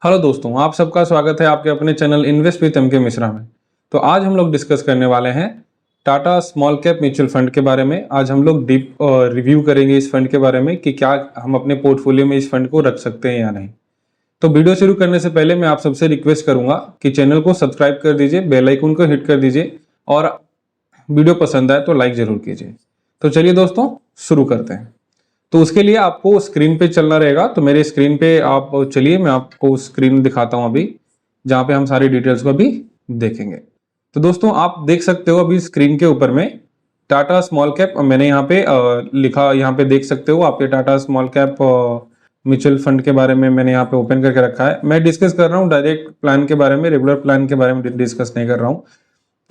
Hello दोस्तों, आप सबका स्वागत है आपके अपने चैनल इन्वेस्ट विद एम के मिश्रा में। तो आज हम लोग डिस्कस करने वाले हैं Tata small cap mutual fund के बारे में। आज हम लोग डीप रिव्यू करेंगे इस फंड के बारे में कि क्या हम अपने पोर्टफोलियो में इस फंड को रख सकते हैं या नहीं। तो वीडियो शुरू करने से पहले मैं आप सबसे रिक्वेस्ट करूंगा कि चैनल को सब्सक्राइब कर दीजिए, बेल आइकन को हिट कर दीजिए और वीडियो पसंद आए तो लाइक जरूर कीजिए। तो चलिए दोस्तों शुरू करते हैं। तो उसके लिए आपको स्क्रीन पे चलना रहेगा। तो मेरे स्क्रीन पे आप चलिए, मैं आपको स्क्रीन दिखाता हूं अभी, जहां पे हम सारी डिटेल्स को अभी देखेंगे। तो दोस्तों आप देख सकते हो अभी स्क्रीन के ऊपर में टाटा स्मॉल कैप मैंने यहाँ पे लिखा, यहाँ पे देख सकते हो आपके Tata small cap mutual fund के बारे में मैंने यहाँ पे ओपन करके रखा है। मैं डिस्कस कर रहा हूँ डायरेक्ट प्लान के बारे में, रेगुलर प्लान के बारे में डिस्कस नहीं कर रहा हूँ।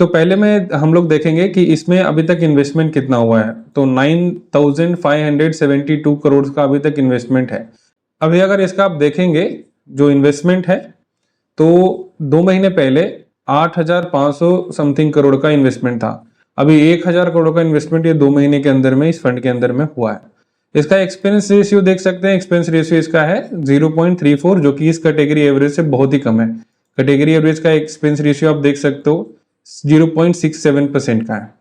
तो पहले में हम लोग देखेंगे कि इसमें अभी तक इन्वेस्टमेंट कितना हुआ है। तो 9,572 करोड़ का अभी तक इन्वेस्टमेंट है। अभी अगर इसका आप देखेंगे जो इन्वेस्टमेंट है, तो 2 महीने पहले 8,500 समथिंग करोड़ का इन्वेस्टमेंट था। अभी 1,000 करोड़ का इन्वेस्टमेंट ये 2 महीने के अंदर में इस फंड के अंदर में हुआ है। इसका एक्सपेंस रेशियो देख सकते हैं, एक्सपेंस रेशियो इसका है 0.34, जो कि इस कैटेगरी एवरेज से बहुत ही कम है। कैटेगरी एवरेज का एक्सपेंस रेशियो आप देख सकते हो 0.67% का है,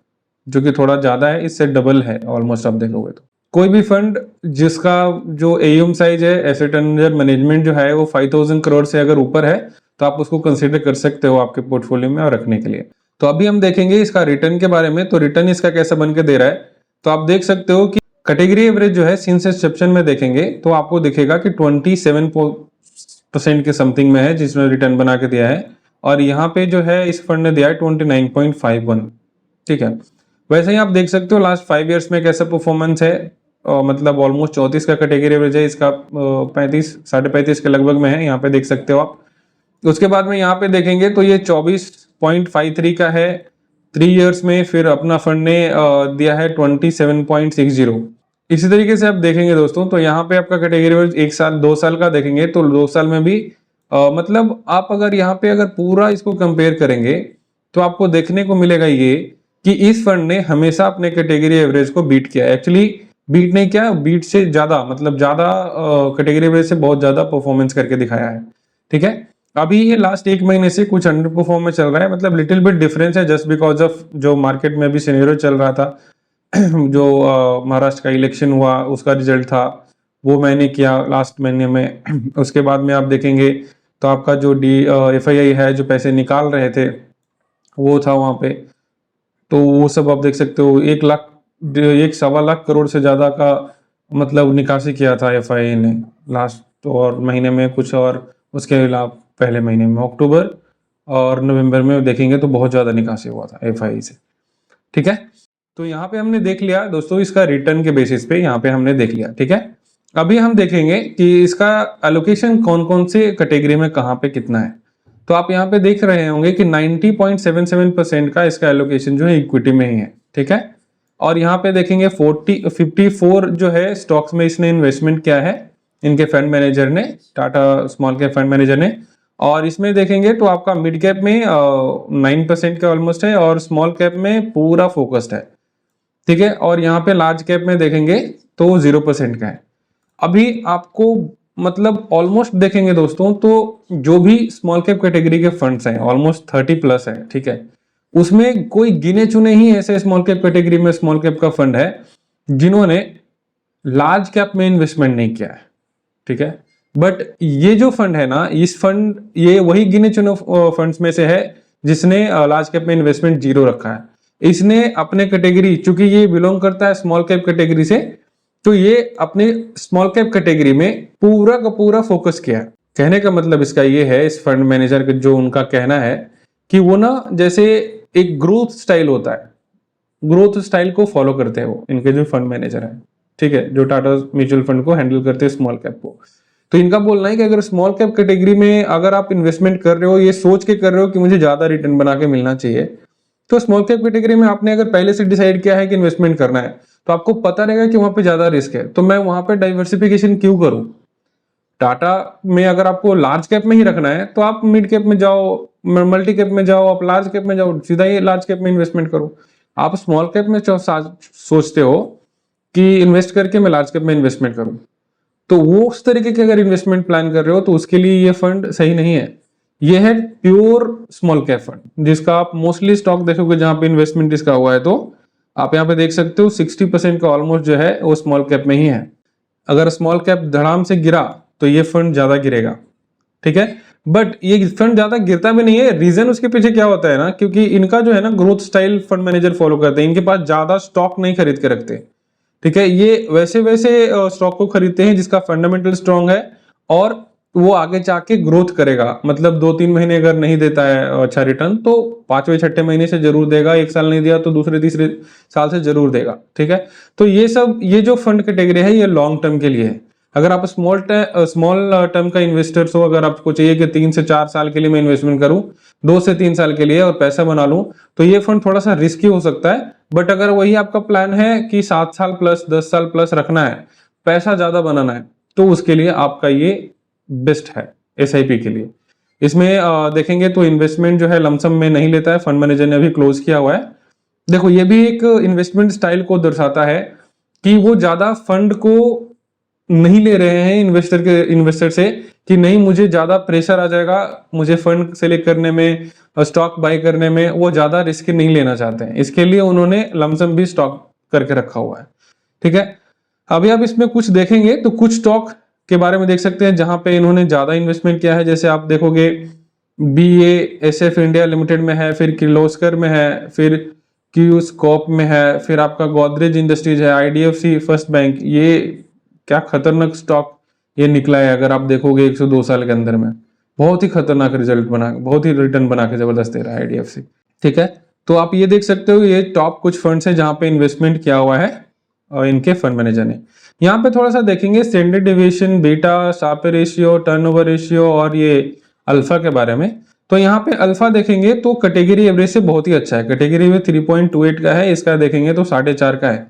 जो कि थोड़ा ज्यादा है, इससे डबल है ऑलमोस्ट आप देखोगे तो। कोई भी फंड जिसका जो एयूएम साइज है, एसेट अंडर मैनेजमेंट जो है वो 5,000 करोड़ से अगर ऊपर है तो आप उसको कंसीडर कर सकते हो आपके पोर्टफोलियो में और रखने के लिए। तो अभी हम देखेंगे इसका रिटर्न के बारे में। तो रिटर्न इसका कैसा बन के दे रहा है, तो आप देख सकते हो कि कैटेगरी एवरेज जो है सिंस इंसेप्शन में देखेंगे तो आपको दिखेगा कि 27% के समथिंग में है जिसमें रिटर्न बना के दिया है। और यहाँ पे जो है इस फंड ने दिया है 29.51। ठीक है, वैसे ही आप देख सकते हो लास्ट 5 इयर्स में कैसा परफॉर्मेंस है। मतलब ऑलमोस्ट 34 का कैटेगरी एवरेज है, इसका 35 के लगभग में है, यहाँ पे देख सकते हो आप। उसके बाद में यहाँ पे देखेंगे तो ये 24.53 का है 3 इयर्स में। फिर अपना फंड ने दिया है 27.60। इसी तरीके से आप देखेंगे दोस्तों, तो यहाँ पे आपका कैटेगरी एवरेज 1 साल 2 साल का देखेंगे तो 2 साल में भी मतलब आप अगर यहाँ पे अगर पूरा इसको कंपेयर करेंगे तो आपको देखने को मिलेगा ये कि इस फंड ने हमेशा अपने कैटेगरी एवरेज को बीट किया। एक्चुअली बीट नहीं किया, बीट से ज्यादा, मतलब ज्यादा कैटेगरी एवरेज से बहुत ज्यादा परफॉर्मेंस करके दिखाया है। ठीक है, अभी ये लास्ट 1 महीने से कुछ अंडर परफॉर्म में चल रहा है, मतलब लिटिल बिट डिफरेंस है जस्ट बिकॉज ऑफ जो मार्केट में अभी सिनेरियो चल रहा था। जो महाराष्ट्र का इलेक्शन हुआ उसका रिजल्ट था, वो मैंने किया लास्ट महीने में। उसके बाद में आप देखेंगे तो आपका जो FII है जो पैसे निकाल रहे थे वो था वहां पे। तो वो सब आप देख सकते हो 1 लाख 1.25 लाख करोड़ से ज्यादा का मतलब निकासी किया था FII ने लास्ट और महीने में कुछ। और उसके अलावा पहले महीने में अक्टूबर और नवंबर में देखेंगे तो बहुत ज्यादा निकासी हुआ था FII से। ठीक है, तो यहाँ पे हमने देख लिया दोस्तों इसका रिटर्न के बेसिस पे यहाँ पे हमने देख लिया। ठीक है, अभी हम देखेंगे कि इसका एलोकेशन कौन कौन से कैटेगरी में कहाँ पे कितना है। तो आप यहाँ पे देख रहे होंगे कि 90.77% का इसका एलोकेशन जो है इक्विटी में ही है। ठीक है, और यहाँ पे देखेंगे 54 जो है स्टॉक्स में इसने इन्वेस्टमेंट किया है, इनके फंड मैनेजर ने, Tata small cap fund manager ने। और इसमें देखेंगे तो आपका मिड कैप में 9% का ऑलमोस्ट है और स्मॉल कैप में पूरा फोकस्ड है। ठीक है, और यहाँ पे लार्ज कैप में देखेंगे तो 0% का है। अभी आपको मतलब ऑलमोस्ट देखेंगे दोस्तों तो जो भी स्मॉल कैप कैटेगरी के फंड्स हैं ऑलमोस्ट 30+ है। ठीक है, उसमें कोई गिने चुने ही ऐसे स्मॉल कैप कैटेगरी में स्मॉल कैप का फंड है जिन्होंने लार्ज कैप में इन्वेस्टमेंट नहीं किया है। ठीक है, बट ये जो फंड है ना, इस फंड ये वही गिने चुने फंड्स में से है जिसने लार्ज कैप में इन्वेस्टमेंट 0 रखा है। इसने अपने कैटेगरी, चूंकि ये बिलोंग करता है स्मॉल कैप कैटेगरी से, तो ये अपने स्मॉल कैप कैटेगरी में पूरा का पूरा फोकस किया है। कहने का मतलब इसका ये है, इस फंड मैनेजर का जो उनका कहना है कि वो ना जैसे एक ग्रोथ स्टाइल होता है, ग्रोथ स्टाइल को फॉलो करते हैं वो, इनके जो फंड मैनेजर है। ठीक है, जो टाटा म्यूचुअल फंड को हैंडल करते हैं स्मॉल कैप को। तो इनका बोलना है कि अगर स्मॉल कैप कैटेगरी में अगर आप इन्वेस्टमेंट कर रहे हो, ये सोच के कर रहे हो कि मुझे ज्यादा रिटर्न बना के मिलना चाहिए, तो स्मॉल कैप कैटेगरी में आपने अगर पहले से डिसाइड किया है कि इन्वेस्टमेंट करना है तो आपको पता रहेगा कि वहां पे ज्यादा रिस्क है, तो मैं वहां पे डाइवर्सिफिकेशन क्यों करूं। टाटा में अगर आपको लार्ज कैप में ही रखना है तो आप मिड कैप में जाओ, मल्टी कैप में जाओ, आप लार्ज कैप में जाओ, सीधा ही लार्ज कैप में इन्वेस्टमेंट करो। आप स्मॉल कैप में सोचते हो कि इन्वेस्ट करके मैं लार्ज कैप में इन्वेस्टमेंट करूं, तो वो उस तरीके के अगर इन्वेस्टमेंट प्लान कर रहे हो तो उसके लिए ये फंड सही नहीं है। ये है प्योर स्मॉल कैप फंड, जिसका आप मोस्टली स्टॉक देखोगे जहां पे इन्वेस्टमेंट इसका हुआ है, तो आप यहाँ पे देख सकते हो 60% का ऑलमोस्ट जो है वो स्मॉल कैप में ही है। अगर स्मॉल कैप धड़ाम से गिरा तो ये फंड ज्यादा गिरेगा, ठीक है। बट ये फंड ज्यादा गिरता भी नहीं है, रीजन उसके पीछे क्या होता है ना, क्योंकि इनका जो है ना growth style fund manager follow करते हैं, इनके पास ज्यादा स्टॉक नहीं खरीद के रखते, ठीक है। ये वैसे वैसे स्टॉक को खरीदते हैं जिसका फंडामेंटल स्ट्रांग है और वो आगे जाके ग्रोथ करेगा। मतलब 2-3 महीने अगर नहीं देता है अच्छा रिटर्न तो 5वें 6ठे महीने से जरूर देगा, एक साल नहीं दिया तो दूसरे तीसरे साल से जरूर देगा, ठीक है। तो ये जो फंड कैटेगरी है ये लॉन्ग टर्म के लिए है। अगर आप स्मॉल टर्म का इन्वेस्टर्स हो, अगर आपको चाहिए कि 3 से 4 साल के लिए मैं इन्वेस्टमेंट करूं, 2 से 3 साल के लिए और पैसा बना लूं, तो ये फंड थोड़ा सा रिस्की हो सकता है। बट अगर वही आपका प्लान है कि 7 साल प्लस 10 साल प्लस रखना है, पैसा ज्यादा बनाना है, तो उसके लिए आपका ये बेस्ट है SIP के लिए। इसमें देखेंगे तो इन्वेस्टमेंट जो है लमसम में नहीं लेता है, फंड मैनेजर ने अभी क्लोज किया हुआ है। देखो ये भी एक इन्वेस्टमेंट स्टाइल को दर्शाता है कि वो ज्यादा फंड को नहीं ले रहे हैं इन्वेस्टर से कि नहीं मुझे ज्यादा प्रेशर आ जाएगा, मुझे फंड सेलेक्ट करने में, स्टॉक बाय करने में वो ज्यादा रिस्क नहीं लेना चाहते हैं, इसके लिए उन्होंने लमसम भी स्टॉक करके रखा हुआ है, ठीक है। अभी आप इसमें कुछ देखेंगे तो कुछ स्टॉक के बारे में देख सकते हैं जहां पे इन्होंने ज्यादा इन्वेस्टमेंट किया है। जैसे आप देखोगे BASF इंडिया लिमिटेड में है, फिर किर्लोस्कर में है, फिर क्यू स्कोप में है, फिर आपका गोदरेज इंडस्ट्रीज है, IDFC फर्स्ट बैंक। ये क्या खतरनाक स्टॉक ये निकला है, अगर आप देखोगे 102 साल के अंदर में बहुत ही खतरनाक रिजल्ट बना, बहुत ही रिटर्न बना के जबरदस्त दे रहा है IDFC, ठीक है। तो आप ये देख सकते हो ये टॉप कुछ फंड्स है जहां पे इन्वेस्टमेंट किया हुआ है और इनके फंड मैनेजर ने। यहाँ पे थोड़ा सा देखेंगे standard deviation, beta, Sharpe ratio, turnover ratio और ये अल्फा के बारे में। तो यहाँ पे अल्फा देखेंगे तो कैटेगरी एवरेज से बहुत ही अच्छा है, कैटेगरी में 3.28 का है, इसका देखेंगे तो 4.5 का है।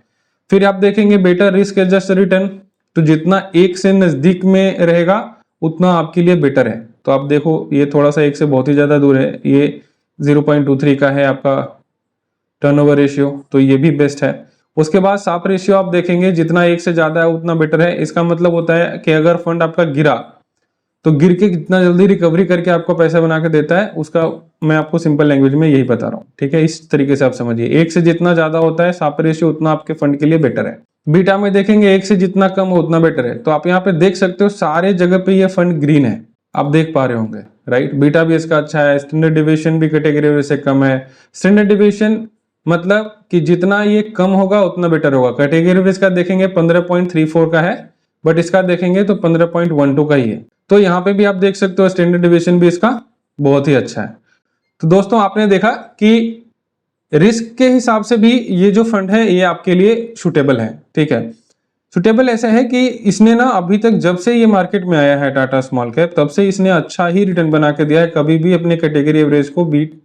फिर आप देखेंगे बेटर रिस्क एडजस्ट रिटर्न, तो जितना 1 से नजदीक में रहेगा उतना आपके लिए बेटर है। तो आप देखो ये थोड़ा सा 1 से बहुत ही ज्यादा दूर है, ये 0.23 का है आपका टर्नओवर रेशियो, तो ये भी बेस्ट है। उसके बाद शार्प रेशियो आप देखेंगे जितना 1 से ज्यादा है उतना बेटर है। इसका मतलब होता है कि अगर फंड आपका गिरा तो गिर के कितना जल्दी रिकवरी करके आपको पैसा बना के देता है, उसका मैं आपको सिंपल लैंग्वेज में यही बता रहा हूँ, ठीक है। इस तरीके से आप समझिए, 1 से जितना ज्यादा होता है शार्प रेशियो उतना आपके फंड के लिए बेटर है। बीटा में देखेंगे 1 से जितना कम हो उतना बेटर है। तो आप यहाँ पे देख सकते हो सारे जगह पे ये फंड ग्रीन है, आप देख पा रहे होंगे, राइट। बीटा भी इसका अच्छा है, स्टैंडर्ड डिविएशन भी कैटेगरी से कम है। स्टैंडर्ड डिविएशन मतलब कि जितना ये कम होगा उतना बेटर होगा। कैटेगरी इसका देखेंगे 15.34 का है, बट इसका देखेंगे तो 15.12 का ही है। तो यहाँ पे भी आप देख सकते हो स्टैंडर्ड डिविएशन भी इसका बहुत ही अच्छा है। तो दोस्तों आपने देखा कि रिस्क के हिसाब से भी ये जो फंड है ये आपके लिए सुटेबल है, ठीक है। सुटेबल ऐसा है कि इसने ना अभी तक जब से ये मार्केट में आया है टाटा स्मॉल कैप, तब से इसने अच्छा ही रिटर्न बना के दिया है, कभी भी अपने कैटेगरी एवरेज को बीट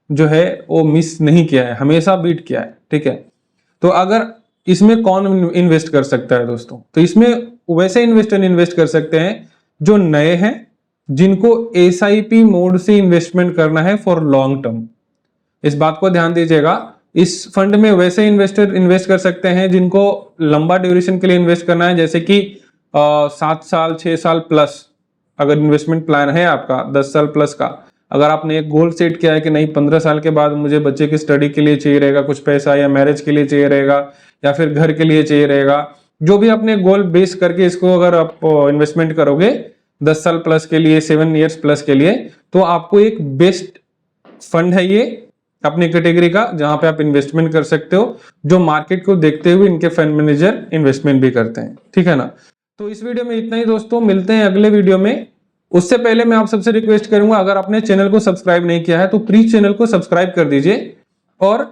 जो है वो मिस नहीं किया है, हमेशा बीट किया है, ठीक है। तो अगर इसमें कौन इन्वेस्ट कर सकता है दोस्तों, तो इसमें वैसे इन्वेस्टर इन्वेस्ट कर सकते हैं जो नए हैं, जिनको SIP मोड से इन्वेस्टमेंट करना है फॉर लॉन्ग टर्म। इस बात को ध्यान दीजिएगा, इस फंड में वैसे इन्वेस्टर इन्वेस्ट कर सकते हैं जिनको लंबा ड्यूरेशन के लिए इन्वेस्ट करना है, जैसे कि 7 साल 6 साल प्लस अगर इन्वेस्टमेंट प्लान है आपका, 10 साल प्लस का। अगर आपने एक गोल सेट किया है कि नहीं 15 साल के बाद मुझे बच्चे की स्टडी के लिए चाहिए रहेगा कुछ पैसा, या मैरिज के लिए चाहिए रहेगा, या फिर घर के लिए चाहिए रहेगा, जो भी अपने गोल बेस करके इसको अगर आप इन्वेस्टमेंट करोगे 10 साल प्लस के लिए, 7 ईयर्स प्लस के लिए, तो आपको एक बेस्ट फंड है ये अपनी कैटेगरी का, जहां पे आप इन्वेस्टमेंट कर सकते हो, जो मार्केट को देखते हुए इनके फंड मैनेजर इन्वेस्टमेंट भी करते हैं, ठीक है ना। तो इस वीडियो में इतना ही दोस्तों, मिलते हैं अगले वीडियो में। उससे पहले मैं आप सबसे रिक्वेस्ट करूंगा, अगर आपने चैनल को सब्सक्राइब नहीं किया है तो प्लीज चैनल को सब्सक्राइब कर दीजिए और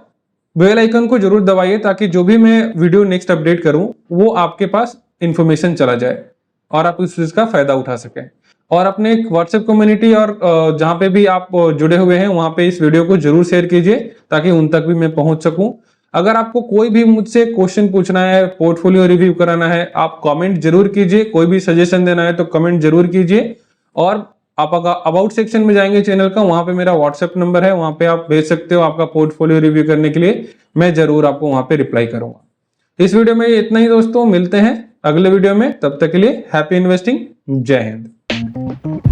बेल आइकन को जरूर दबाइए, ताकि जो भी मैं वीडियो नेक्स्ट अपडेट करूं वो आपके पास इंफॉर्मेशन चला जाए और आप इस चीज का फायदा उठा सकें। और अपने व्हाट्सएप कम्युनिटी और जहां पे भी आप जुड़े हुए हैं वहां पे इस वीडियो को जरूर शेयर कीजिए, ताकि उन तक भी मैं पहुंच सकूं। अगर आपको कोई भी मुझसे क्वेश्चन पूछना है, पोर्टफोलियो रिव्यू कराना है, आप कमेंट जरूर कीजिए, कोई भी सजेशन देना है तो कमेंट जरूर कीजिए। और आप अबाउट सेक्शन में जाएंगे चैनल का, वहां पे मेरा व्हाट्सएप नंबर है, वहां पे आप भेज सकते हो आपका पोर्टफोलियो रिव्यू करने के लिए, मैं जरूर आपको वहां पे रिप्लाई करूंगा। इस वीडियो में इतना ही दोस्तों, मिलते हैं अगले वीडियो में। तब तक के लिए हैप्पी इन्वेस्टिंग। जय हिंद।